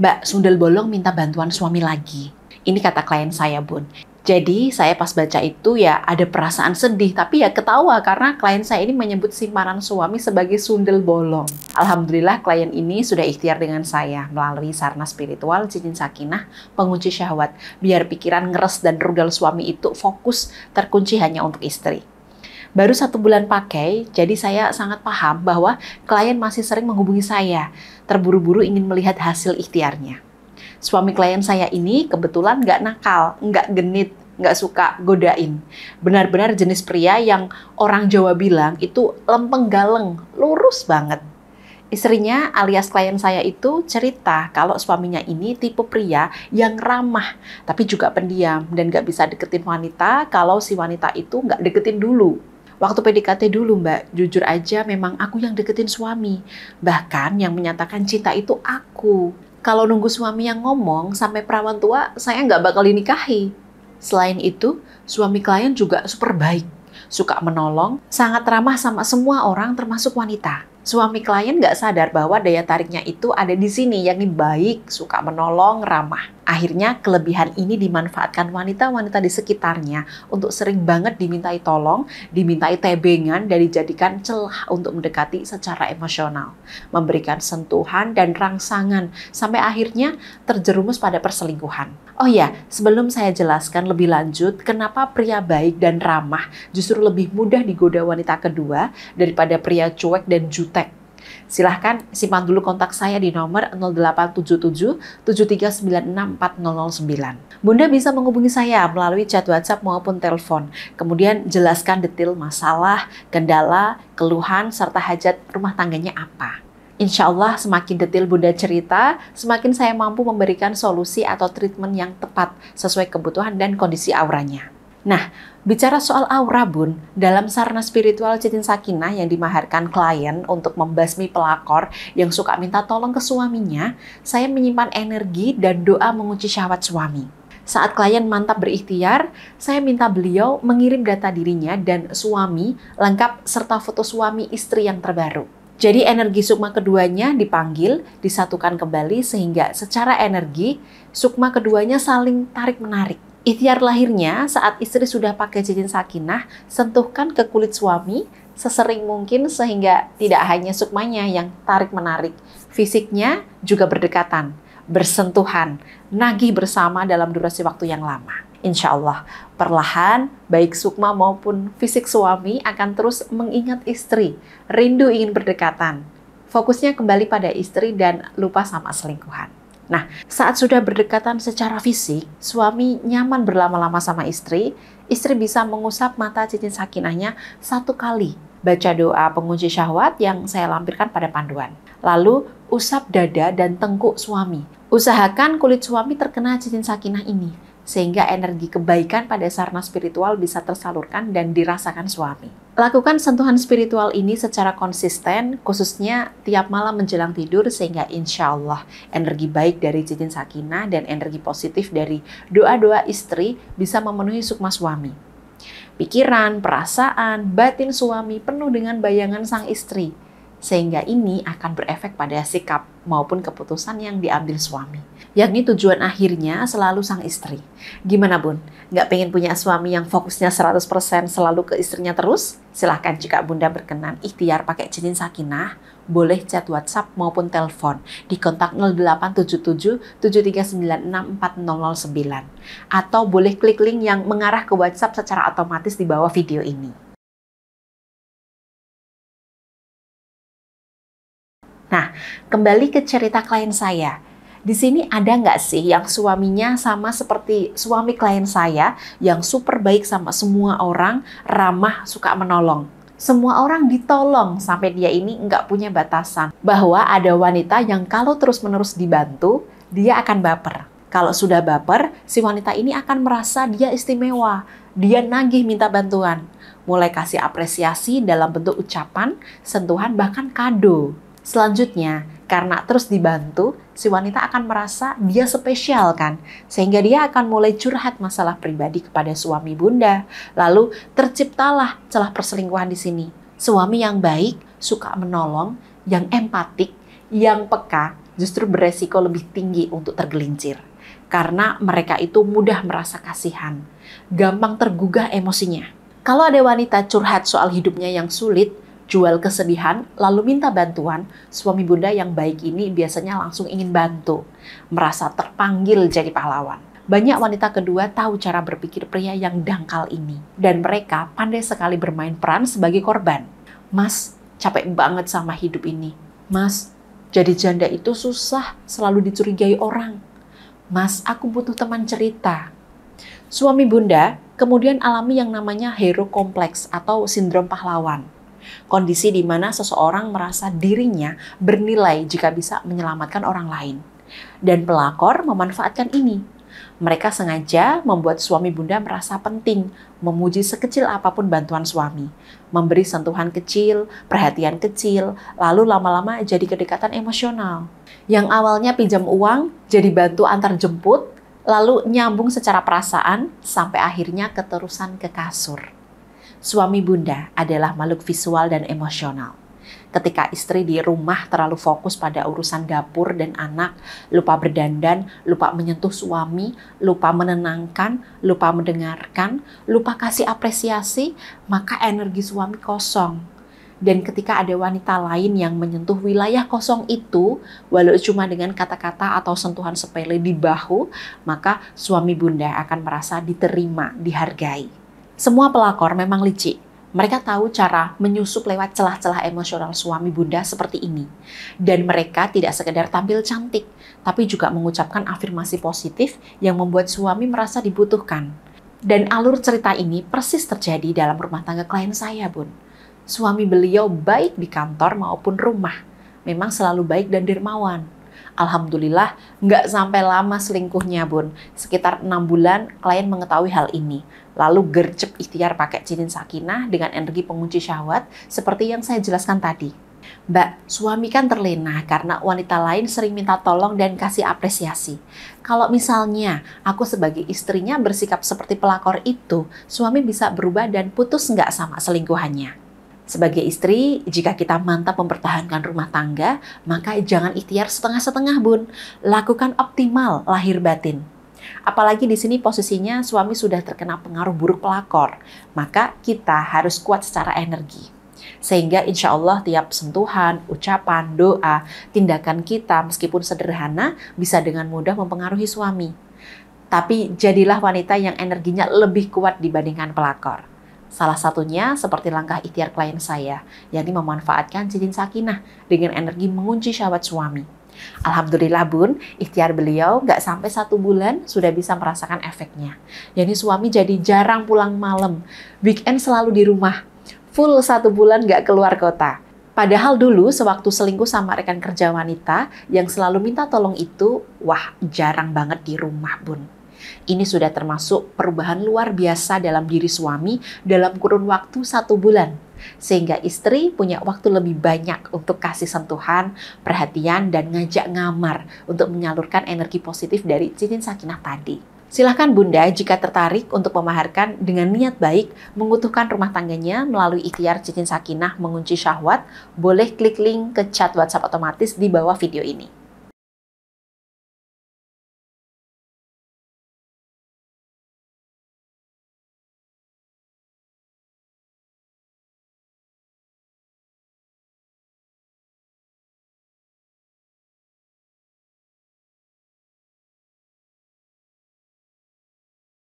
"Mbak, sundel bolong minta bantuan suami lagi." Ini kata klien saya, Bun. Jadi saya pas baca itu ya ada perasaan sedih, tapi ya ketawa karena klien saya ini menyebut simpanan suami sebagai sundel bolong. Alhamdulillah klien ini sudah ikhtiar dengan saya melalui sarana spiritual cincin sakinah pengunci syahwat, biar pikiran ngeres dan rudal suami itu fokus terkunci hanya untuk istri. Baru 1 bulan pakai, jadi saya sangat paham bahwa klien masih sering menghubungi saya, terburu-buru ingin melihat hasil ikhtiarnya. Suami klien saya ini kebetulan nggak nakal, nggak genit, nggak suka godain. Benar-benar jenis pria yang orang Jawa bilang itu lempeng galeng, lurus banget. Istrinya alias klien saya itu cerita kalau suaminya ini tipe pria yang ramah, tapi juga pendiam dan nggak bisa deketin wanita kalau si wanita itu nggak deketin dulu. Waktu PDKT dulu, Mbak, jujur aja memang aku yang deketin suami. Bahkan yang menyatakan cinta itu aku. Kalau nunggu suami yang ngomong sampai perawan tua, saya nggak bakal dinikahi. Selain itu, suami klien juga super baik, suka menolong, sangat ramah sama semua orang termasuk wanita. Suami klien nggak sadar bahwa daya tariknya itu ada di sini, yakni baik, suka menolong, ramah. Akhirnya kelebihan ini dimanfaatkan wanita-wanita di sekitarnya untuk sering banget dimintai tolong, dimintai tebengan, dan dijadikan celah untuk mendekati secara emosional. Memberikan sentuhan dan rangsangan, sampai akhirnya terjerumus pada perselingkuhan. Oh ya, sebelum saya jelaskan lebih lanjut, kenapa pria baik dan ramah justru lebih mudah digoda wanita kedua daripada pria cuek dan jutek. Silahkan simpan dulu kontak saya di nomor 0877 7396 4009. Bunda bisa menghubungi saya melalui chat WhatsApp maupun telepon. Kemudian jelaskan detail masalah, kendala, keluhan, serta hajat rumah tangganya apa. Insya Allah semakin detail Bunda cerita, semakin saya mampu memberikan solusi atau treatment yang tepat sesuai kebutuhan dan kondisi auranya. Nah, bicara soal aura, Bun, dalam sarana spiritual cincin sakinah yang dimaharkan klien untuk membasmi pelakor yang suka minta tolong ke suaminya, saya menyimpan energi dan doa mengunci syahwat suami. Saat klien mantap berikhtiar, saya minta beliau mengirim data dirinya dan suami lengkap serta foto suami istri yang terbaru. Jadi energi sukma keduanya dipanggil, disatukan kembali sehingga secara energi sukma keduanya saling tarik-menarik. Ikhtiar lahirnya saat istri sudah pakai cincin sakinah, sentuhkan ke kulit suami sesering mungkin sehingga tidak hanya sukmanya yang tarik-menarik, fisiknya juga berdekatan, bersentuhan, nagih bersama dalam durasi waktu yang lama. Insya Allah, perlahan baik sukma maupun fisik suami akan terus mengingat istri, rindu ingin berdekatan. Fokusnya kembali pada istri dan lupa sama selingkuhan. Nah, saat sudah berdekatan secara fisik, suami nyaman berlama-lama sama istri bisa mengusap mata cincin sakinahnya 1 kali. Baca doa pengunci syahwat yang saya lampirkan pada panduan. Lalu, usap dada dan tengkuk suami. Usahakan kulit suami terkena cincin sakinah ini, sehingga energi kebaikan pada sarana spiritual bisa tersalurkan dan dirasakan suami. Lakukan sentuhan spiritual ini secara konsisten, khususnya tiap malam menjelang tidur, sehingga insya Allah energi baik dari cincin sakinah dan energi positif dari doa-doa istri bisa memenuhi sukma suami. Pikiran, perasaan, batin suami penuh dengan bayangan sang istri, sehingga ini akan berefek pada sikap maupun keputusan yang diambil suami. Yakni tujuan akhirnya selalu sang istri. Gimana, Bun? Nggak pengen punya suami yang fokusnya 100% selalu ke istrinya terus? Silahkan jika Bunda berkenan ikhtiar pakai cincin sakinah, boleh chat WhatsApp maupun telepon di kontak 0877 7396 4009. Atau boleh klik link yang mengarah ke WhatsApp secara otomatis di bawah video ini. Nah, kembali ke cerita klien saya. Di sini ada nggak sih yang suaminya sama seperti suami klien saya yang super baik sama semua orang, ramah, suka menolong. Semua orang ditolong sampai dia ini nggak punya batasan. Bahwa ada wanita yang kalau terus-menerus dibantu, dia akan baper. Kalau sudah baper, si wanita ini akan merasa dia istimewa. Dia nagih minta bantuan. Mulai kasih apresiasi dalam bentuk ucapan, sentuhan, bahkan kado. Selanjutnya, karena terus dibantu, si wanita akan merasa dia spesial kan, sehingga dia akan mulai curhat masalah pribadi kepada suami Bunda. Lalu terciptalah celah perselingkuhan di sini. Suami yang baik, suka menolong, yang empatik, yang peka, justru beresiko lebih tinggi untuk tergelincir. Karena mereka itu mudah merasa kasihan, gampang tergugah emosinya. Kalau ada wanita curhat soal hidupnya yang sulit, jual kesedihan, lalu minta bantuan, suami Bunda yang baik ini biasanya langsung ingin bantu, merasa terpanggil jadi pahlawan. Banyak wanita kedua tahu cara berpikir pria yang dangkal ini, dan mereka pandai sekali bermain peran sebagai korban. Mas, capek banget sama hidup ini. Mas, jadi janda itu susah, selalu dicurigai orang. Mas, aku butuh teman cerita. Suami Bunda kemudian alami yang namanya hero kompleks atau sindrom pahlawan. Kondisi di mana seseorang merasa dirinya bernilai jika bisa menyelamatkan orang lain. Dan pelakor memanfaatkan ini. Mereka sengaja membuat suami Bunda merasa penting, memuji sekecil apapun bantuan suami, memberi sentuhan kecil, perhatian kecil, lalu lama-lama jadi kedekatan emosional. Yang awalnya pinjam uang, jadi bantu antar jemput, lalu nyambung secara perasaan, sampai akhirnya keterusan ke kasur. Suami Bunda adalah makhluk visual dan emosional. Ketika istri di rumah terlalu fokus pada urusan dapur dan anak, lupa berdandan, lupa menyentuh suami, lupa menenangkan, lupa mendengarkan, lupa kasih apresiasi, maka energi suami kosong. Dan ketika ada wanita lain yang menyentuh wilayah kosong itu, walau cuma dengan kata-kata atau sentuhan sepele di bahu, maka suami Bunda akan merasa diterima, dihargai. Semua pelakor memang licik. Mereka tahu cara menyusup lewat celah-celah emosional suami Bunda seperti ini. Dan mereka tidak sekedar tampil cantik, tapi juga mengucapkan afirmasi positif yang membuat suami merasa dibutuhkan. Dan alur cerita ini persis terjadi dalam rumah tangga klien saya, Bun. Suami beliau baik di kantor maupun rumah. Memang selalu baik dan dermawan. Alhamdulillah, nggak sampai lama selingkuhnya, Bun. Sekitar 6 bulan, klien mengetahui hal ini. Lalu gercep ikhtiar pakai cincin sakinah dengan energi pengunci syahwat, seperti yang saya jelaskan tadi. Mbak, suami kan terlena karena wanita lain sering minta tolong dan kasih apresiasi. Kalau misalnya aku sebagai istrinya bersikap seperti pelakor itu, suami bisa berubah dan putus nggak sama selingkuhannya? Sebagai istri, jika kita mantap mempertahankan rumah tangga, maka jangan ikhtiar setengah-setengah, Bun. Lakukan optimal lahir batin. Apalagi di sini posisinya suami sudah terkena pengaruh buruk pelakor, maka kita harus kuat secara energi. Sehingga insya Allah tiap sentuhan, ucapan, doa, tindakan kita meskipun sederhana bisa dengan mudah mempengaruhi suami. Tapi jadilah wanita yang energinya lebih kuat dibandingkan pelakor. Salah satunya seperti langkah ikhtiar klien saya, yakni memanfaatkan cincin sakinah dengan energi mengunci syahwat suami. Alhamdulillah, Bun, ikhtiar beliau nggak sampai 1 bulan sudah bisa merasakan efeknya. Yakni suami jadi jarang pulang malam, weekend selalu di rumah, full 1 bulan nggak keluar kota. Padahal dulu sewaktu selingkuh sama rekan kerja wanita yang selalu minta tolong itu, wah jarang banget di rumah, Bun. Ini sudah termasuk perubahan luar biasa dalam diri suami dalam kurun waktu 1 bulan. Sehingga istri punya waktu lebih banyak untuk kasih sentuhan, perhatian, dan ngajak ngamar untuk menyalurkan energi positif dari cincin sakinah tadi. Silahkan Bunda jika tertarik untuk memaharkan dengan niat baik, mengutuhkan rumah tangganya melalui ikhtiar cincin sakinah mengunci syahwat, boleh klik link ke chat WhatsApp otomatis di bawah video ini.